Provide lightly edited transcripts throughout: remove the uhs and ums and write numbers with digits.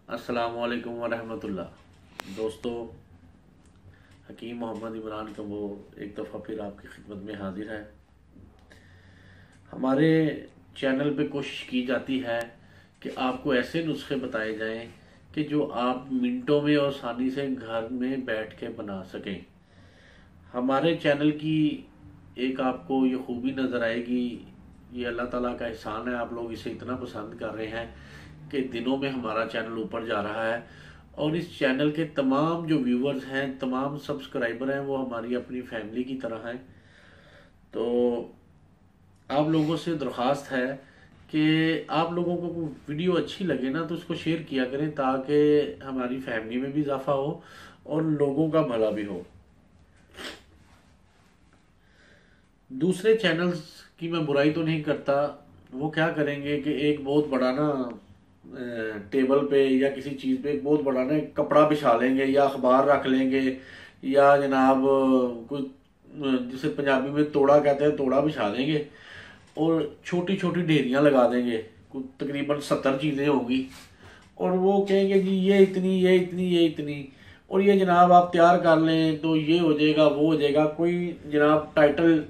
अस्सलामुअलैकुम वरहमतुल्लाह। दोस्तों, हकीम मोहम्मद इमरान का वो एक दफ़ा फिर आपकी खिदमत में हाजिर है। हमारे चैनल पे कोशिश की जाती है कि आपको ऐसे नुस्खे बताए जाएं कि जो आप मिनटों में और आसानी से घर में बैठ के बना सकें। हमारे चैनल की एक आपको ये खूबी नज़र आएगी, ये अल्लाह ताला का एहसान है, आप लोग इसे इतना पसंद कर रहे हैं कि दिनों में हमारा चैनल ऊपर जा रहा है। और इस चैनल के तमाम जो व्यूवर्स हैं, तमाम सब्सक्राइबर हैं, वो हमारी अपनी फैमिली की तरह हैं। तो आप लोगों से दरख्वास्त है कि आप लोगों को वीडियो अच्छी लगे ना तो उसको शेयर किया करें, ताकि हमारी फैमिली में भी इजाफा हो और लोगों का भला भी हो। दूसरे चैनल्स की मैं बुराई तो नहीं करता, वो क्या करेंगे कि एक बहुत बड़ा ना टेबल पे या किसी चीज़ पे एक बहुत बड़ा ना कपड़ा बिछा लेंगे या अखबार रख लेंगे, या जनाब कोई जिसे पंजाबी में तोड़ा कहते हैं, तोड़ा बिछा देंगे और छोटी छोटी ढेरियां लगा देंगे। कुछ तकरीबन 70 चीज़ें होंगी और वो कहेंगे जी ये इतनी, ये इतनी, ये इतनी, और ये जनाब आप तैयार कर लें तो ये हो जाएगा, वो हो जाएगा। कोई जनाब टाइटल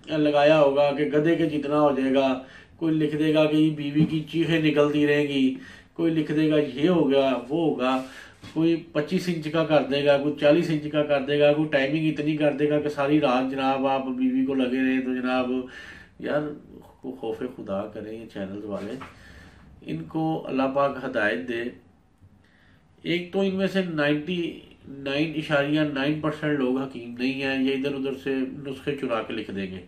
लगाया होगा कि गधे के जितना हो जाएगा, कोई लिख देगा कि बीवी की चीखें निकलती रहेंगी, कोई लिख देगा ये होगा, वो होगा, कोई 25 इंच का कर देगा, कोई 40 इंच का कर देगा, कोई टाइमिंग इतनी कर देगा कि सारी रात जनाब आप बीवी को लगे रहे। तो जनाब यार खौफ खुदा करें ये चैनल वाले, इनको अल्लाह पाक हदायत दे। एक तो इनमें से 99.9% लोग हकीम नहीं हैं, ये इधर उधर से नुस्खे चुरा के लिख देंगे।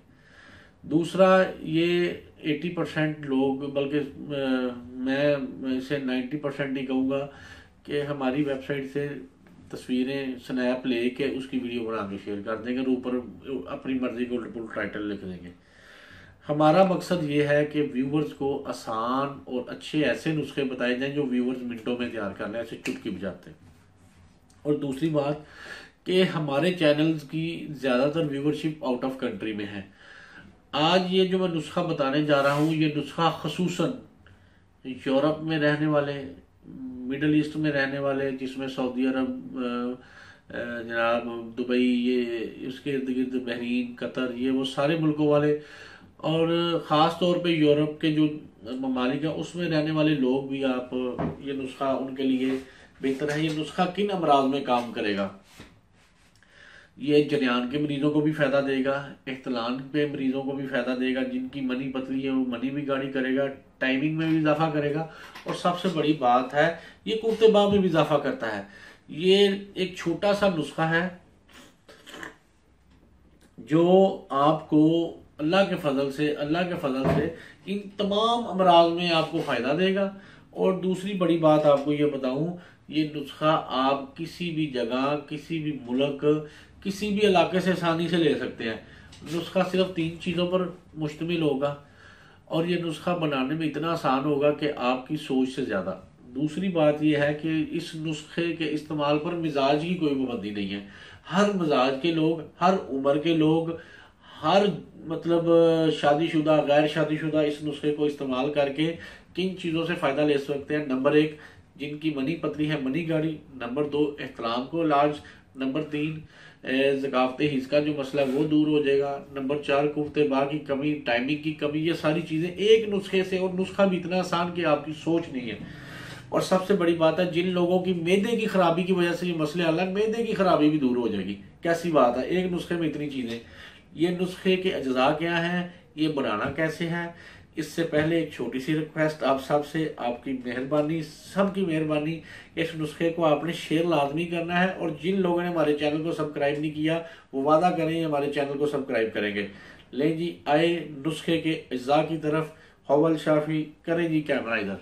दूसरा, ये 80% लोग, बल्कि मैं इसे 90% ही कहूँगा कि हमारी वेबसाइट से तस्वीरें स्नैप ले के उसकी वीडियो बना के शेयर कर देंगे और ऊपर अपनी मर्जी को फुल टाइटल लिख देंगे। हमारा मकसद ये है कि व्यूवर्स को आसान और अच्छे ऐसे नुस्खे बताए जाएं जो व्यूवर्स मिनटों में तैयार कर लें, ऐसे चुटकी बजाते हैं। और दूसरी बात कि हमारे चैनल्स की ज़्यादातर व्यूवरशिप आउट ऑफ कंट्री में है। आज ये जो मैं नुस्खा बताने जा रहा हूँ, ये नुस्खा खसूसन यूरोप में रहने वाले, मिडल ईस्ट में रहने वाले, जिसमें सऊदी अरब, जनाब दुबई, ये उसके इर्द गिर्द बहरीन, कतर, ये वो सारे मुल्कों वाले, और ख़ास तौर पे यूरोप के जो ममालिक हैं उसमें रहने वाले लोग भी, आप ये नुस्खा उनके लिए बेहतर है। ये नुस्खा किन अमराज में काम करेगा? ये जरियान के मरीजों को भी फ़ायदा देगा, इख्तिलान पे मरीजों को भी फ़ायदा देगा, जिनकी मनी पतली है वो मनी भी गाढ़ी करेगा, टाइमिंग में भी इजाफा करेगा, और सबसे बड़ी बात है ये कुर्तेबाब में भी इजाफा करता है। ये एक छोटा सा नुस्खा है जो आपको अल्लाह के फजल से इन तमाम अमराज में आपको फ़ायदा देगा। और दूसरी बड़ी बात आपको ये बताऊं, ये नुस्खा आप किसी भी जगह, किसी भी मुल्क, किसी भी इलाके से आसानी से ले सकते हैं। नुस्खा सिर्फ 3 चीज़ों पर मुश्तमिल होगा और ये नुस्खा बनाने में इतना आसान होगा कि आपकी सोच से ज़्यादा। दूसरी बात यह है कि इस नुस्खे के इस्तेमाल पर मिजाज की कोई पाबंदी नहीं है। हर मिजाज के लोग, हर उम्र के लोग, हर मतलब शादीशुदा, गैर शादीशुदा इस नुस्खे को इस्तेमाल करके किन चीज़ों से फ़ायदा ले सकते हैं? नंबर 1, जिनकी मनी पतली है मनी गाड़ी। नंबर 2, एहतराम को इलाज। नंबर 3, ज़कावत हिस्स का जो मसला है वो दूर हो जाएगा। नंबर 4, कुफ्तेबा की कमी, टाइमिंग की कमी। ये सारी चीज़ें एक नुस्खे से, और नुस्खा भी इतना आसान कि आपकी सोच नहीं है। और सबसे बड़ी बात है, जिन लोगों की मैदे की खराबी की वजह से ये मसले हल है, मैदे की खराबी भी दूर हो जाएगी। कैसी बात है, एक नुस्खे में इतनी चीज़ें। ये नुस्खे के अज्जा क्या हैं, ये बनाना कैसे है, इससे पहले एक छोटी सी रिक्वेस्ट आप सब से, आपकी मेहरबानी, सबकी मेहरबानी, इस नुस्खे को आपने शेयर लाजमी करना है। और जिन लोगों ने हमारे चैनल को सब्सक्राइब नहीं किया वो वादा करें हमारे चैनल को सब्सक्राइब करेंगे। ले जी, आए नुस्खे के अज्जा की तरफ। हवल शाफी करें जी, कैमरा इधर।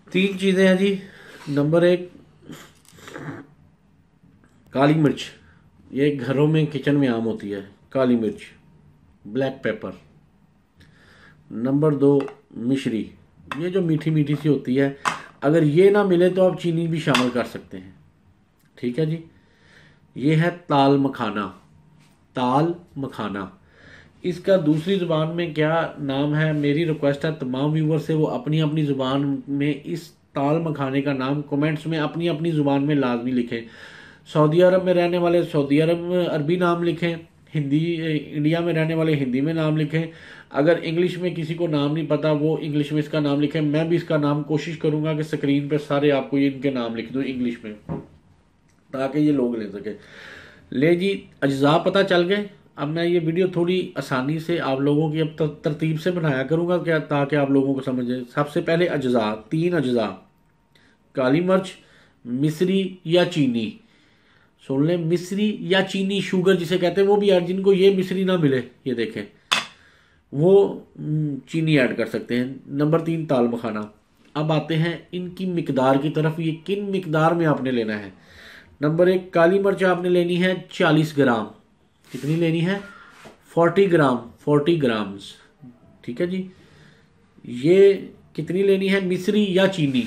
3 चीज़ें हैं जी। नंबर 1, काली मिर्च। ये घरों में, किचन में आम होती है काली मिर्च, ब्लैक पेपर। नंबर 2, मिश्री, ये जो मीठी मीठी सी होती है। अगर ये ना मिले तो आप चीनी भी शामिल कर सकते हैं, ठीक है जी। ये है ताल मखाना। ताल मखाना, इसका दूसरी ज़ुबान में क्या नाम है? मेरी रिक्वेस्ट है तमाम व्यूवर से वो अपनी अपनी ज़ुबान में इस ताल मखाने का नाम कमेंट्स में अपनी अपनी ज़ुबान में लाजमी लिखें। सऊदी अरब में रहने वाले सऊदी अरब में अरबी नाम लिखें, हिंदी इंडिया में रहने वाले हिंदी में नाम लिखें। अगर इंग्लिश में किसी को नाम नहीं पता वो इंग्लिश में इसका नाम लिखें। मैं भी इसका नाम कोशिश करूंगा कि स्क्रीन पे सारे आपको ये इनके नाम लिख दूं इंग्लिश में, ताकि ये लोग ले सके। ले जी, अज्जा पता चल गए। अब मैं ये वीडियो थोड़ी आसानी से आप लोगों की अब तरतीब से बनाया करूंगा क्या, ताकि आप लोगों को समझे। सबसे पहले अज्जा, 3 अज्जा, काली मिर्च, मिस्री या चीनी। सुन लें, मिस्री या चीनी, शुगर जिसे कहते हैं वो भी। यार जिनको ये मिस्री ना मिले, ये देखें, वो चीनी ऐड कर सकते हैं। नंबर 3 ताल मखाना। अब आते हैं इनकी मिकदार की तरफ, ये किन मिकदार में आपने लेना है। नंबर 1 काली मिर्च आपने लेनी है 40 ग्राम। कितनी लेनी है? 40 ग्राम, 40 ग्राम्स, ठीक है जी। ये कितनी लेनी है? मिस्री या चीनी,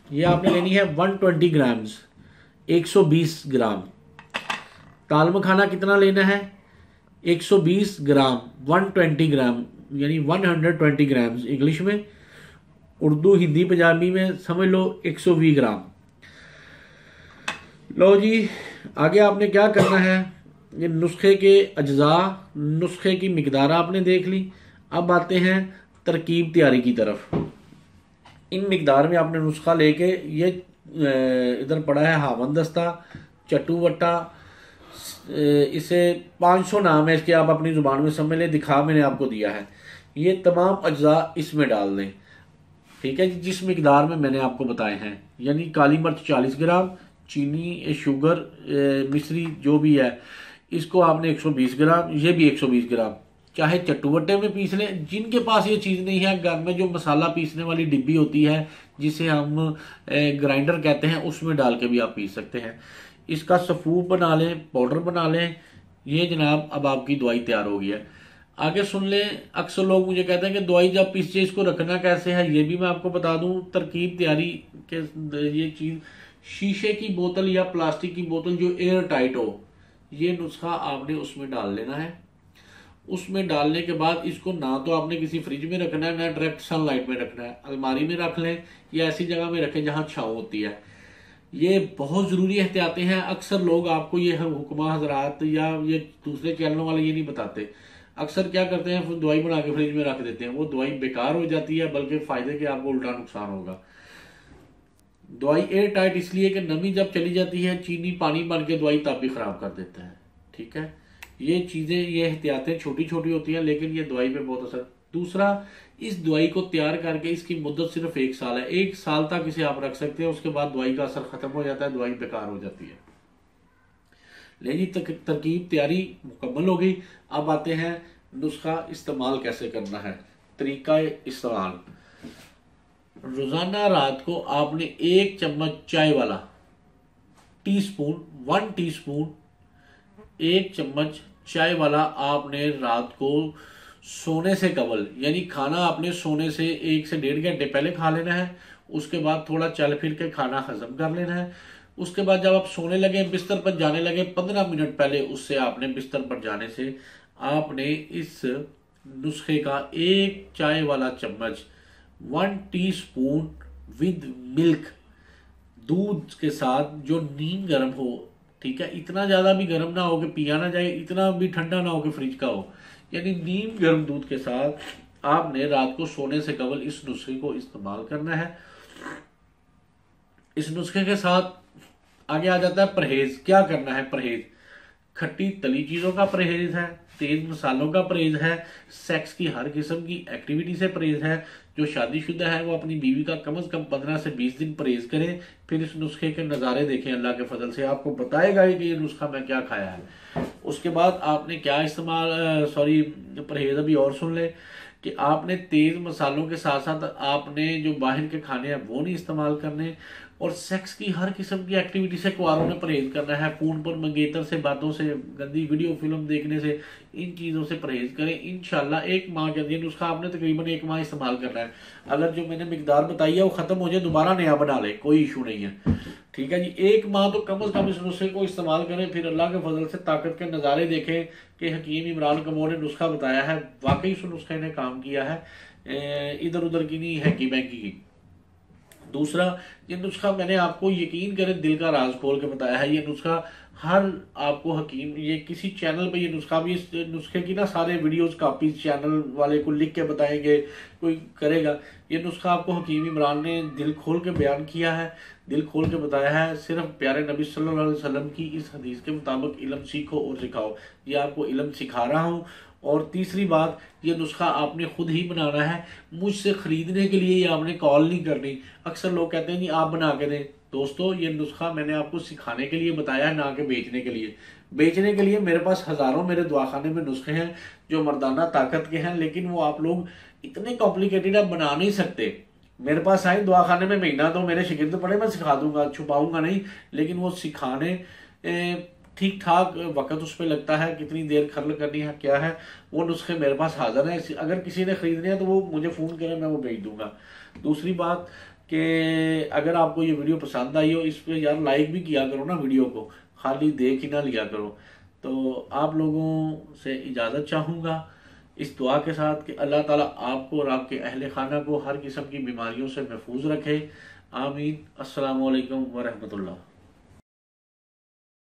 ये आपने लेनी है 120 ग्राम्स, 120 ग्राम। ताल मखाना कितना लेना है? 120 ग्राम, 120 ग्राम, यानी 120 ग्राम्स इंग्लिश में। उर्दू हिंदी पंजाबी में समझ लो 120 ग्राम। लो जी, आगे आपने क्या करना है, ये नुस्खे के अज्जा, नुस्खे की मिकदार आपने देख ली। अब आते हैं तरकीब तैयारी की तरफ। इन मिकदार में आपने नुस्खा लेके, ये इधर पड़ा है हावन दस्ता, चट्टू वट्टा, इसे 500 नाम है इसके, आप अपनी ज़ुबान में समझ लें, दिखा मैंने आपको दिया है। ये तमाम अज्जा इसमें डाल दें, ठीक है जी, जिस मिकदार में मैंने आपको बताए हैं। यानी काली मिर्च 40 ग्राम, चीनी, शुगर, मिस्री जो भी है, इसको आपने 120 ग्राम, ये भी 120 ग्राम। चाहे चट्टूवट्टे में पीस लें, जिनके पास ये चीज़ नहीं है, घर में जो मसाला पीसने वाली डिब्बी होती है जिसे हम ग्राइंडर कहते हैं, उसमें डाल के भी आप पीस सकते हैं। इसका सफूफ बना लें, पाउडर बना लें। ये जनाब अब आपकी दवाई तैयार हो गई है। आगे सुन लें, अक्सर लोग मुझे कहते हैं कि दवाई जब पीछे इसको रखना कैसे है, ये भी मैं आपको बता दूं। तरकीब तैयारी के ये चीज़, शीशे की बोतल या प्लास्टिक की बोतल जो एयर टाइट हो, ये नुस्खा आपने उसमें डाल लेना है। उसमें डालने के बाद इसको ना तो आपने किसी फ्रिज में रखना है, ना डायरेक्ट सनलाइट में रखना है। अलमारी में रख लें या ऐसी जगह में रखें जहाँ छाँव होती है। ये बहुत ज़रूरी एहतियातें हैं। अक्सर लोग आपको ये हुक्मा हजरात या ये दूसरे चैनलों वाले ये नहीं बताते। अक्सर क्या करते हैं, फिर दवाई बना के फ्रिज में रख देते हैं, वो दवाई बेकार हो जाती है, बल्कि फ़ायदे के आपको उल्टा नुकसान होगा। दवाई एयर टाइट इसलिए कि नमी जब चली जाती है, चीनी पानी बन के दवाई तब भी ख़राब कर देता है, ठीक है। ये चीज़ें, ये एहतियातें छोटी छोटी होती हैं, लेकिन ये दवाई पे बहुत असर। दूसरा, इस दवाई को तैयार करके इसकी मुद्दत सिर्फ 1 साल है। 1 साल तक इसे आप रख सकते हैं, उसके बाद दवाई का असर खत्म हो जाता है, दवाई बेकार हो जाती है। लेकिन तरकीब तैयारी मुकम्मल हो गई। अब आते हैं नुस्खा इस्तेमाल कैसे करना है, तरीका इस्तेमाल। रोजाना रात को आपने 1 चम्मच चाय वाला, टीस्पून, 1 टीस्पून, 1 चम्मच चाय वाला आपने रात को सोने से कबल, यानी खाना आपने सोने से 1 से 1.5 घंटे पहले खा लेना है। उसके बाद थोड़ा चल फिर के खाना हजम कर लेना है। उसके बाद जब आप सोने लगे, बिस्तर पर जाने लगे, 15 मिनट पहले उससे आपने बिस्तर पर जाने से आपने इस नुस्खे का 1 चाय वाला चम्मच, 1 टीस्पून विद मिल्क, दूध के साथ, जो नीम गर्म हो, ठीक है, इतना ज़्यादा भी गर्म ना हो कि पिया ना जाए, इतना भी ठंडा ना हो कि फ्रिज का हो, यानी नीम गर्म दूध के साथ आपने रात को सोने से कबल इस नुस्खे को इस्तेमाल करना है। इस नुस्खे के साथ आगे आ जाता है परहेज। क्या करना है परहेज? खट्टी तली चीज़ों का परहेज है, तेज मसालों का परहेज है, सेक्स की हर किस्म की एक्टिविटी से परहेज है। जो शादीशुदा है वो अपनी बीवी का कम से कम 15 से 20 दिन परहेज करें। फिर इस नुस्खे के नज़ारे देखें, अल्लाह के फजल से आपको बताएगा कि ये नुस्खा मैं क्या खाया है। उसके बाद आपने क्या इस्तेमाल, परहेज अभी और सुन ले, कि आपने तेज मसालों के साथ साथ आपने जो बाहर के खाने हैं वो नहीं इस्तेमाल करने, और सेक्स की हर किस्म की एक्टिविटी से कुआरों ने परहेज करना है। फोन पर मंगेतर से बातों से, गंदी वीडियो फिल्म देखने से, इन चीज़ों से परहेज करें। इंशाल्लाह 1 माह के अंदर नुस्खा आपने तकरीबन 1 माह इस्तेमाल करना है। अगर जो मैंने मिकदार बताई है वो ख़त्म हो जाए, दोबारा नया बना ले, कोई इशू नहीं है, ठीक है जी। 1 माह तो कम से कम इस नुस्खे को इस्तेमाल करें, फिर अल्लाह के फजल से ताकत के नज़ारे देखें कि हकीम इमरान कमोर ने नुस्खा बताया है, वाकई उस नुस्खे ने काम किया है, इधर उधर की नहीं, हैकी बैंकी की। दूसरा, ये नुस्खा मैंने आपको यकीन करें दिल का राज खोल के बताया है। ये नुस्खा हर आपको हकीम, ये किसी चैनल पे ये नुस्खा भी, इस नुस्खे की ना सारे वीडियोस कापी चैनल वाले को लिख के बताएंगे, कोई करेगा। ये नुस्खा आपको हकीम इमरान ने दिल खोल के बयान किया है, दिल खोल के बताया है। सिर्फ प्यारे नबी सल्लल्लाहु अलैहि वसल्लम की इस हदीस के मुताबिक इल्म सीखो और सिखाओ। ये आपको इल्म सिखा रहा हूँ। और तीसरी बात, ये नुस्खा आपने खुद ही बनाना है, मुझसे खरीदने के लिए ये आपने कॉल नहीं करनी। अक्सर लोग कहते हैं जी आप बना के दें। दोस्तों, ये नुस्खा मैंने आपको सिखाने के लिए बताया है, ना कि बेचने के लिए। बेचने के लिए मेरे पास हजारों मेरे दवाखाने में नुस्खे हैं जो मर्दाना ताकत के हैं, लेकिन वो आप लोग इतने कॉम्प्लिकेटेड आप बना नहीं सकते। मेरे पास आए दवाखाने में, महीना तो मेरे शिगिर्द पड़े, मैं सिखा दूंगा, छुपाऊंगा नहीं। लेकिन वो सिखाने ठीक ठाक वक्त उस पर लगता है, कितनी देर खर्ल करनी है क्या है, वो नुस्खे मेरे पास हाजिर हैं। अगर किसी ने खरीदने हैं तो वो मुझे फ़ोन करे, मैं वो भेज दूंगा। दूसरी बात कि अगर आपको ये वीडियो पसंद आई हो, इस पर यार लाइक भी किया करो ना वीडियो को, खाली देख ही ना लिया करो। तो आप लोगों से इजाज़त चाहूँगा इस दुआ के साथ कि अल्लाह ताला आपको और आपके अहले खाना को हर किस्म की बीमारियों से महफूज रखे। आमीन। अस्सलामु अलैकुम व रहमतुल्लाह।